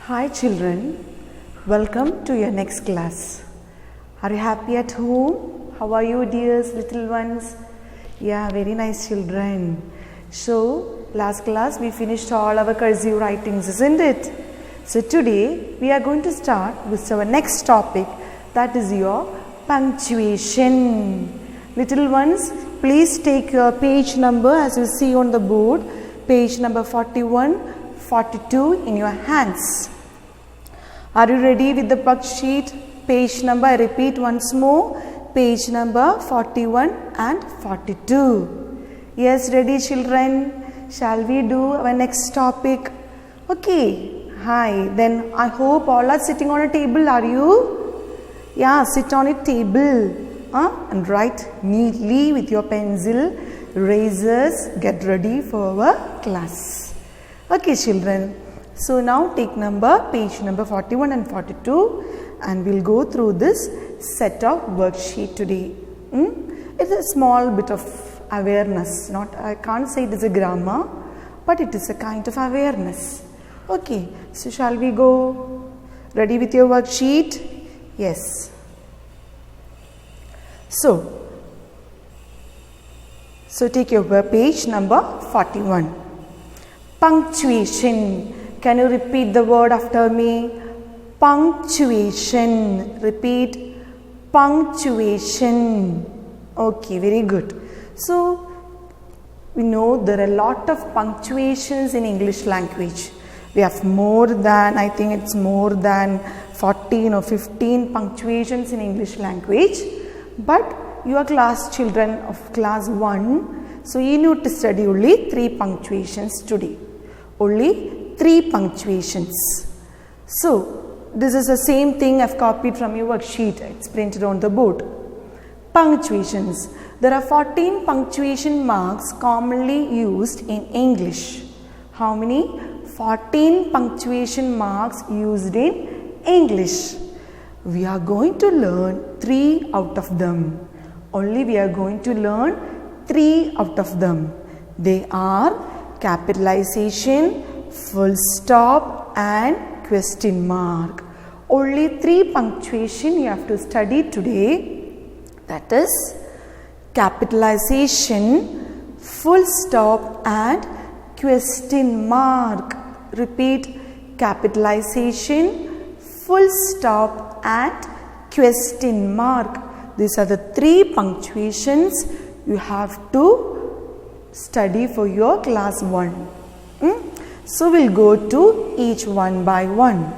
Hi children, welcome to your next class. Are you happy at home? How are you dears, little ones? Yeah, very nice children. So, last class we finished all our cursive writings, isn't it? So today we are going to start with our next topic, that is your punctuation. Little ones, please take your page number as you see on the board, page number 41, 42 in your hands. Are you ready with the worksheet? Page number, I repeat once more, page number 41 and 42. Yes, ready children? Shall we do our next topic? Okay, hi. Then I hope all are sitting on a table, are you? Yeah, sit on a table and write neatly with your pencil, erasers, get ready for our class. Okay children, so now take page number 41 and 42 and we'll go through this set of worksheet today. It's a small bit of awareness, I can't say it is a grammar, but it is a kind of awareness. Okay, so shall we go? Ready with your worksheet? Yes. So take your page number 41. Punctuation. Can you repeat the word after me? Punctuation. Repeat. Punctuation. Okay, very good. So, we know there are a lot of punctuations in English language. We have more than, I think it's more than 14 or 15 punctuations in English language. But you are class children of class 1. So, you need to study only 3 punctuations today. Only 3 punctuations. So, this is the same thing I've copied from your worksheet. It's printed on the board. Punctuations. There are 14 punctuation marks commonly used in English. How many? 14 punctuation marks used in English. We are going to learn 3 out of them. Only we are going to learn 3 out of them. They are capitalization, full stop and question mark. Only 3 punctuation you have to study today. That is capitalization, full stop and question mark. Repeat, capitalization, full stop and question mark. These are the 3 punctuations you have to study for your class 1. So we'll go to each one by one.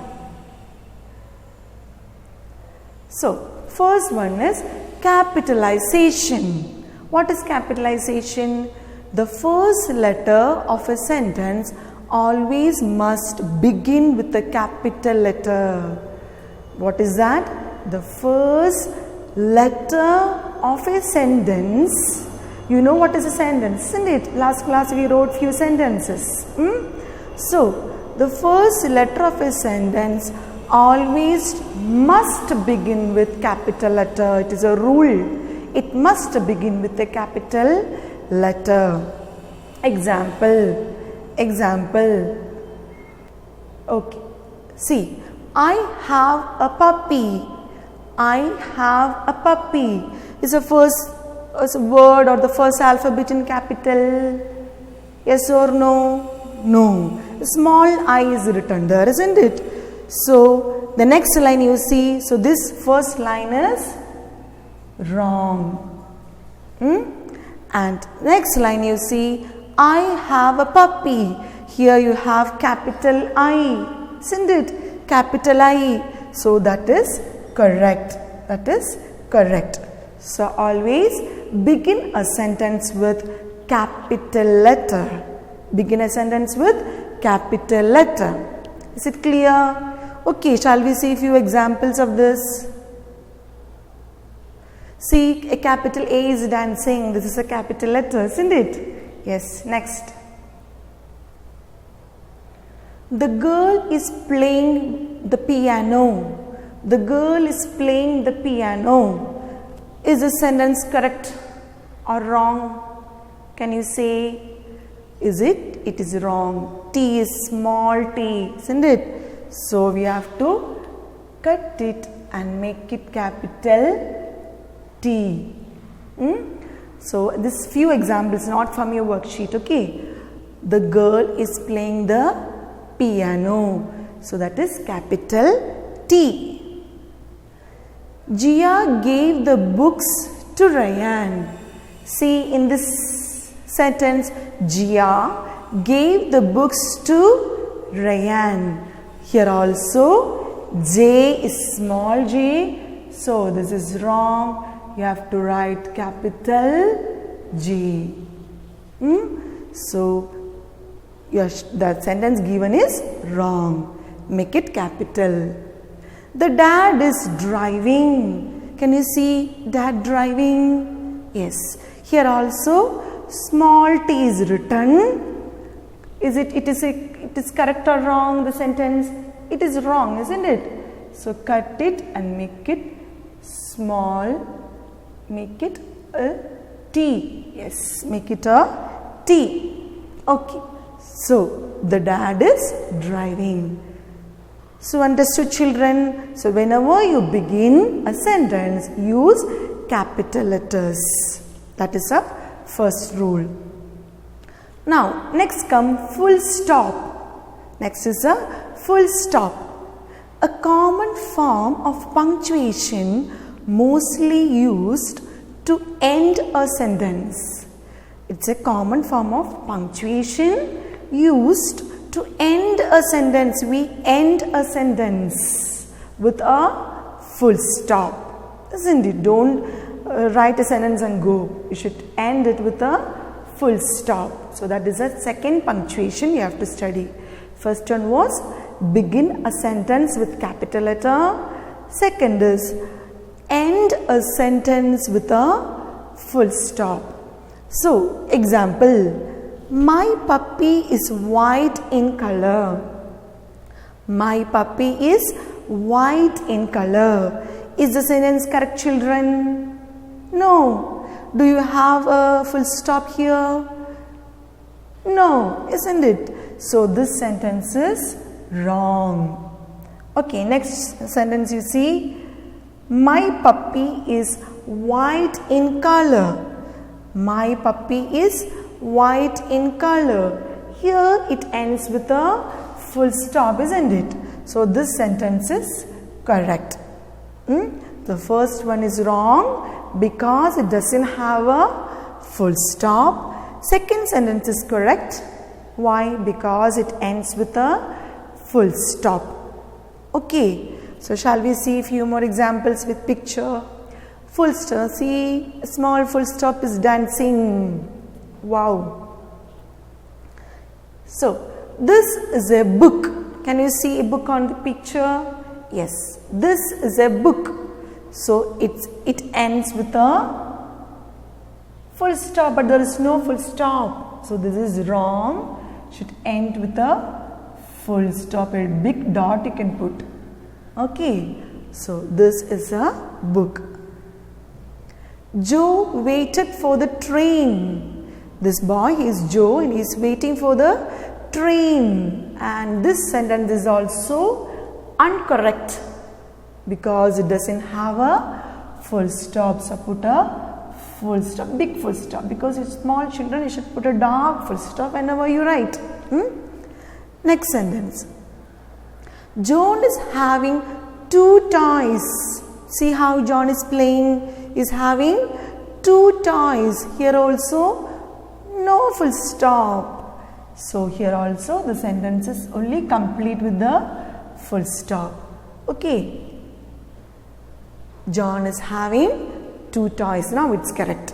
So first one is capitalization. What is capitalization? The first letter of a sentence always must begin with a capital letter. What is that? The first letter of a sentence. You know what is a sentence, isn't it? Last class we wrote few sentences. So, the first letter of a sentence always must begin with capital letter. It is a rule. It must begin with a capital letter. Example. Okay. See, I have a puppy. I have a puppy. Is the first word or the first alphabet in capital? Yes or no? No. A small I is written there, isn't it? So, the next line you see, so this first line is wrong. And next line you see, I have a puppy. Here you have capital I, isn't it? Capital I. So, that is correct. That is correct. So, always begin a sentence with capital letter. Begin a sentence with capital letter. Is it clear? Okay, shall we see a few examples of this? See, a capital A is dancing. This is a capital letter, isn't it? Yes, next. The girl is playing the piano. The girl is playing the piano. Is this sentence correct or wrong? Can you say? Is it? It is wrong. T is small t, isn't it? So we have to cut it and make it capital T. So this few examples not from your worksheet, okay. The girl is playing the piano. So that is capital T. Jia gave the books to Ryan. See in this sentence, Jia gave the books to Ryan. Here also J is small j. So this is wrong. You have to write capital J. So that sentence given is wrong. Make it capital. The dad is driving. Can you see dad driving? Yes. Here also small t is written. It is correct or wrong the sentence? It is wrong, isn't it? So cut it and make it small. Make it a T. Yes, make it a T. Okay. So the dad is driving. So understood, children? So whenever you begin a sentence, use capital letters. That is the first rule. Now next come full stop. Next is a full stop. A common form of punctuation mostly used to end a sentence. It's a common form of punctuation used to end a sentence. We end a sentence with a full stop, isn't it? Don't write a sentence and go. You should end it with a full stop. So that is a second punctuation you have to study. First one was begin a sentence with capital letter. Second is end a sentence with a full stop. So example, my puppy is white in color. My puppy is white in color. Is the sentence correct, children? No. Do you have a full stop here? No, isn't it? So this sentence is wrong. Okay, next sentence you see. My puppy is white in color. My puppy is white in color. Here it ends with a full stop, isn't it? So this sentence is correct. The first one is wrong because it doesn't have a full stop. Second sentence is correct. Why? Because it ends with a full stop. Okay. So shall we see a few more examples with picture? Full stop. See, a small full stop is dancing. Wow. So this is a book. Can you see a book on the picture? Yes. This is a book. So it ends with a full stop, but there is no full stop. So this is wrong. Should end with a full stop. A big dot you can put. Okay. So this is a book. Joe waited for the train. This boy is Joe and he is waiting for the train. And this sentence is also incorrect because it doesn't have a full stop. So put a full stop, big full stop. Because it's small children, you should put a dark full stop whenever you write. Next sentence. John is having 2 toys. See how John is playing. Is having 2 toys. Here also no full stop. So here also the sentence is only complete with the full stop. Okay. John is having 2 toys. Now it's correct.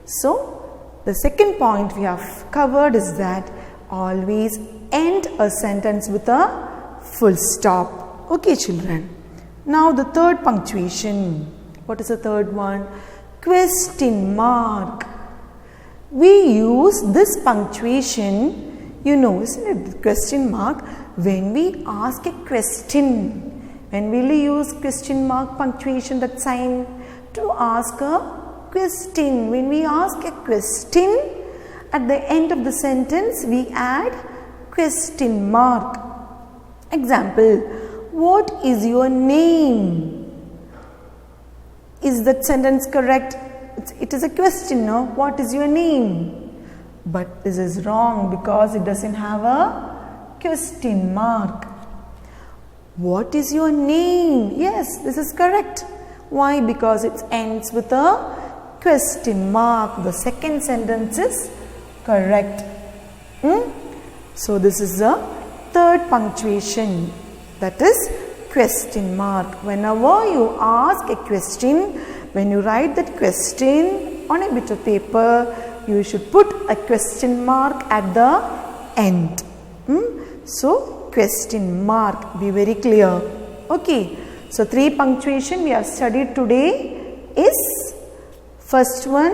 So the second point we have covered is that always end a sentence with a full stop. Okay, children. Now the third punctuation. What is the third one? Question mark. We use this punctuation, you know, isn't it? Question mark when we ask a question. When will we use question mark punctuation, that sign, to ask a question? When we ask a question, at the end of the sentence we add question mark. Example, what is your name? Is that sentence correct? It is a question, no? What is your name? But this is wrong because it doesn't have a question mark. What is your name? Yes, this is correct. Why? Because it ends with a question mark. The second sentence is correct. So this is the third punctuation, that is question mark. Whenever you ask a question, when you write that question on a bit of paper, you should put a question mark at the end. So question mark, be very clear. Okay, so 3 punctuation we have studied today is first one.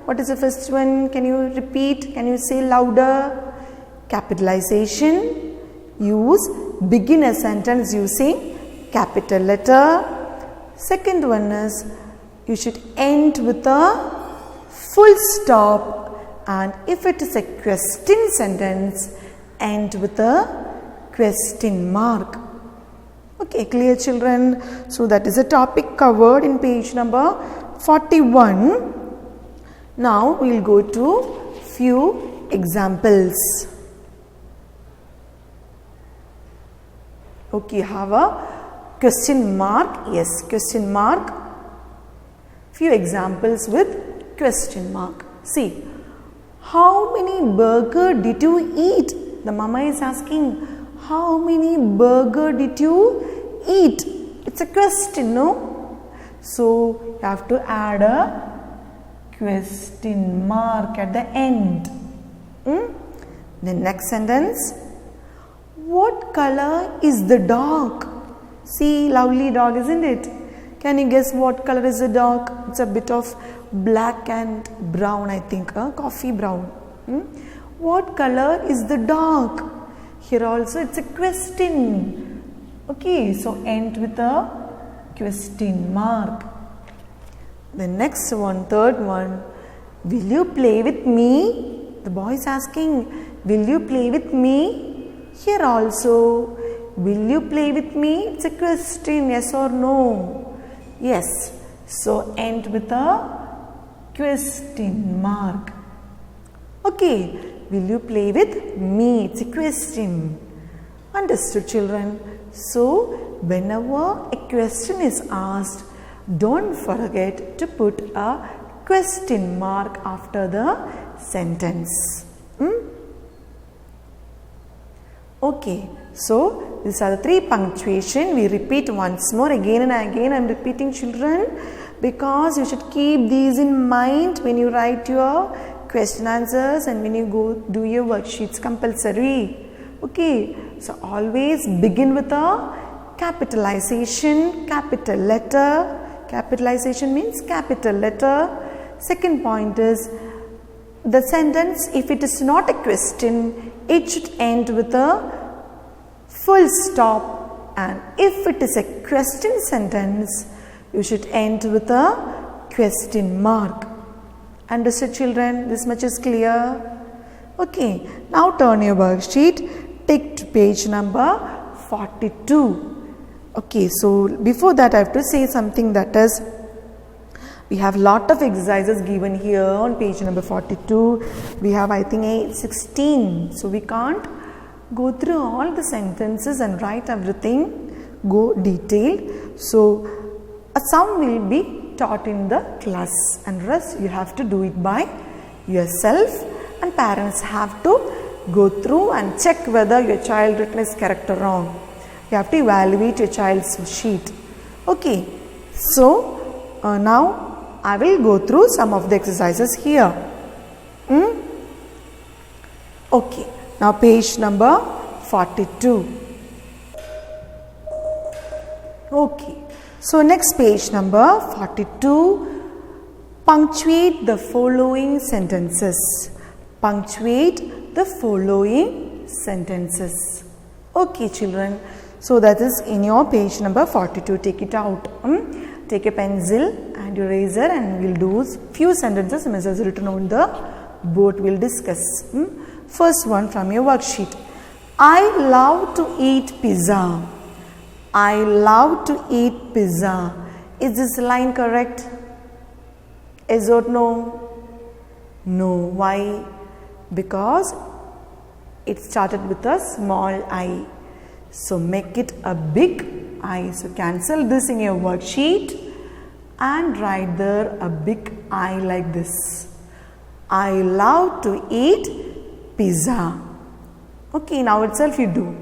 What is the first one? Can you repeat? Can you say louder? Capitalization. Use begin a sentence using capital letter. Second one is you should end with a full stop, and if it is a question sentence, end with a question mark. Okay, clear children? So that is a topic covered in page number 41. Now we will go to few examples. Okay, have a question mark. Yes, question mark. Few examples with question mark. See, how many burger did you eat? The mama is asking, how many burger did you eat? It's a question, no? So you have to add a question mark at the end. The next sentence. What color is the dog? See, lovely dog, isn't it? Can you guess what color is the dog? It's a bit of black and brown, I think, coffee brown. What color is the dog? Here also it's a question. Okay, so end with a question mark. The next one, third one. Will you play with me? The boy is asking, will you play with me? Here also, will you play with me? It's a question, yes or no? Yes. So end with a question mark. Okay, will you play with me? It's a question. Understood, children? So whenever a question is asked, don't forget to put a question mark after the sentence. Okay, so these are the 3 punctuation. We repeat once more, again and again. I am repeating, children, because you should keep these in mind when you write your question answers and when you go do your worksheets compulsory. Okay, so always begin with a capitalization, capital letter. Capitalization means capital letter. Second point is the sentence, if it is not a question, it should end with a full stop, and if it is a question sentence, you should end with a question mark. Understood, children? This much is clear? Okay, now turn your worksheet, take to page number 42. Okay, so before that I have to say something, that is, we have lot of exercises given here on page number 42. We have, I think, 16. So we can't go through all the sentences and write everything, go detailed. So some will be taught in the class and rest you have to do it by yourself, and parents have to go through and check whether your child written is correct or wrong. You have to evaluate your child's sheet. Okay, so now I will go through some of the exercises here. Okay, now page number 42. Okay, so next page number 42. Punctuate the following sentences. Punctuate the following sentences. Okay, children. So that is in your page number 42. Take it out. Take a pencil and eraser and we'll do few sentences as written on the board. We'll discuss. First one from your worksheet. I love to eat pizza. I love to eat pizza. Is this line correct? Yes or no? No. Why? Because it started with a small I. So make it a big I. So cancel this in your worksheet and write there a big I like this. I love to eat pizza. Okay, now itself you do.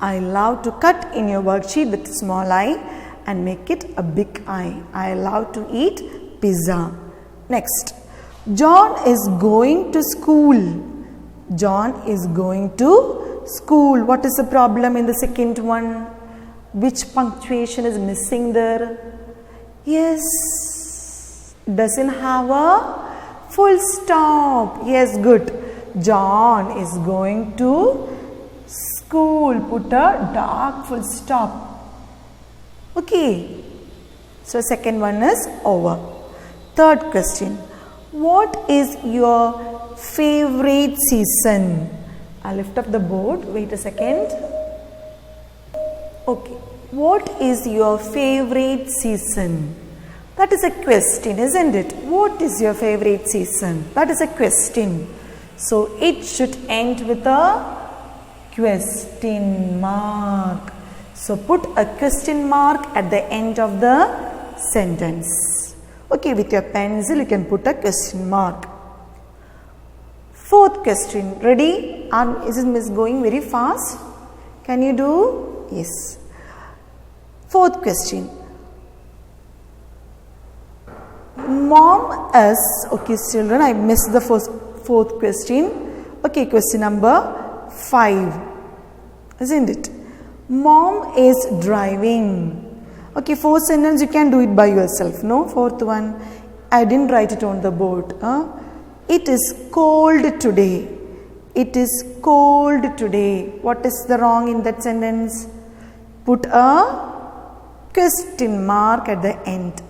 I love to cut in your worksheet with small I and make it a big I. I love to eat pizza. Next, John is going to school. John is going to school. What is the problem in the second one? Which punctuation is missing there? Yes, doesn't have a full stop. Yes, good. John is going to school. Put a dark full stop. Okay. So second one is over. Third question. What is your favorite season? I'll lift up the board. Wait a second. Okay. What is your favorite season? That is a question, isn't it? What is your favorite season? That is a question. So it should end with a question mark. So put a question mark at the end of the sentence. Okay, with your pencil you can put a question mark. Fourth question. Ready? Is Miss going very fast? Can you do? Yes. Fourth question. Mom is, okay children, I missed the fourth question. Okay, question number 5. Isn't it? Mom is driving. Okay, fourth sentence you can do it by yourself. No, fourth one. I didn't write it on the board. It is cold today. It is cold today. What is the wrong in that sentence? Put a question mark at the end.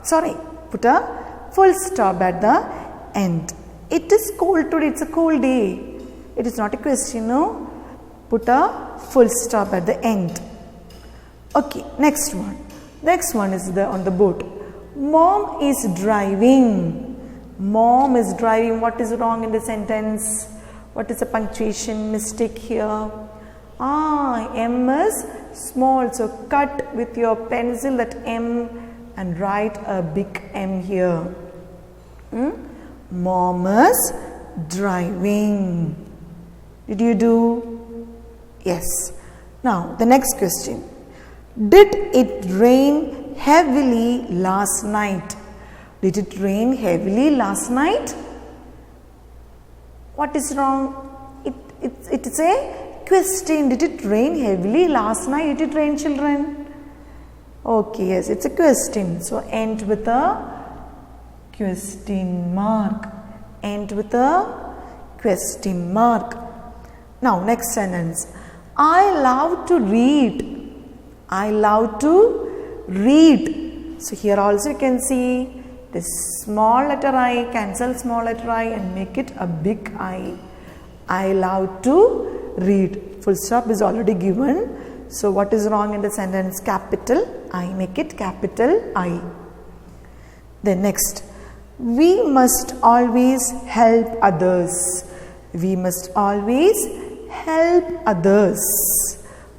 Sorry, put a full stop at the end. It is cold today. It's a cold day. It is not a question, no? Put a full stop at the end. Okay, next one. Next one is on the board. Mom is driving. Mom is driving. What is wrong in the sentence? What is the punctuation mistake here? M is small. So cut with your pencil that M and write a big M here. Mom is driving. Did you do? Yes. Now the next question. Did it rain heavily last night? Did it rain heavily last night? What is wrong? It is a question. Did it rain heavily last night? Did it rain, children? Okay, yes, it's a question. So end with a question mark. End with a question mark. Now next sentence. I love to read. I love to read. So here also you can see this small letter I, cancel small letter I and make it a big I. I love to read. Full stop is already given. So what is wrong in the sentence? Capital I, make it capital I. Then next. We must always help others. We must always help others.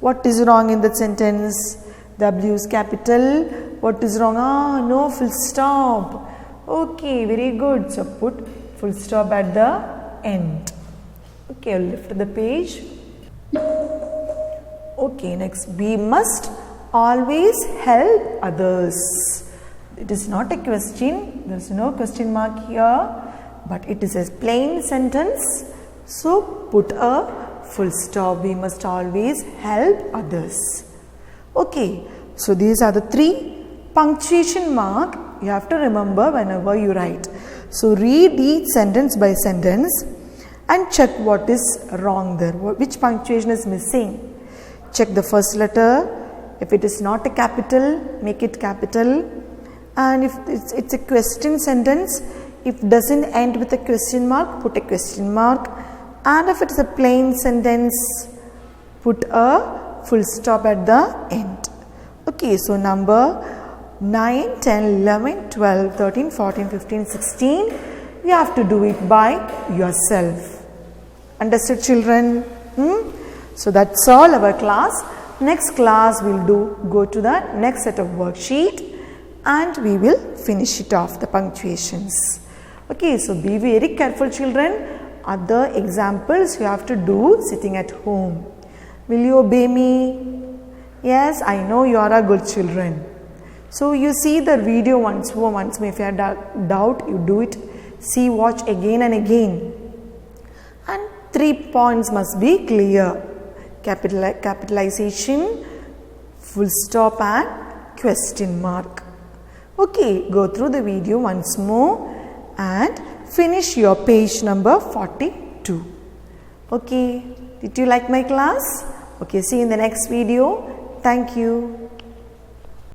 What is wrong in that sentence? W is capital. What is wrong? No full stop. Okay, very good. So put full stop at the end. Okay, I'll lift the page. Okay, next. We must always help others. It is not a question. There is no question mark here. But it is a plain sentence. So put a full stop. We must always help others. Okay, so these are the 3 punctuation mark you have to remember whenever you write. So read each sentence by sentence and check what is wrong there, which punctuation is missing. Check the first letter. If it is not a capital, make it capital. And if it's a question sentence, if doesn't end with a question mark, put a question mark. And if it is a plain sentence, put a full stop at the end. Okay, so number 9, 10, 11, 12, 13, 14, 15, 16, you have to do it by yourself. Understood, children? So that's all our class. Next class we'll go to the next set of worksheet and we will finish it off, the punctuations. Okay, so be very careful, children. Other examples you have to do sitting at home. Will you obey me? Yes, I know you are a good children. So you see the video once more. If you have doubt, you do it. See, watch again and again. And 3 points must be clear. Capitalization, full stop and question mark. Okay, go through the video once more and finish your page number 42. Okay, did you like my class? Okay, see you in the next video. Thank you.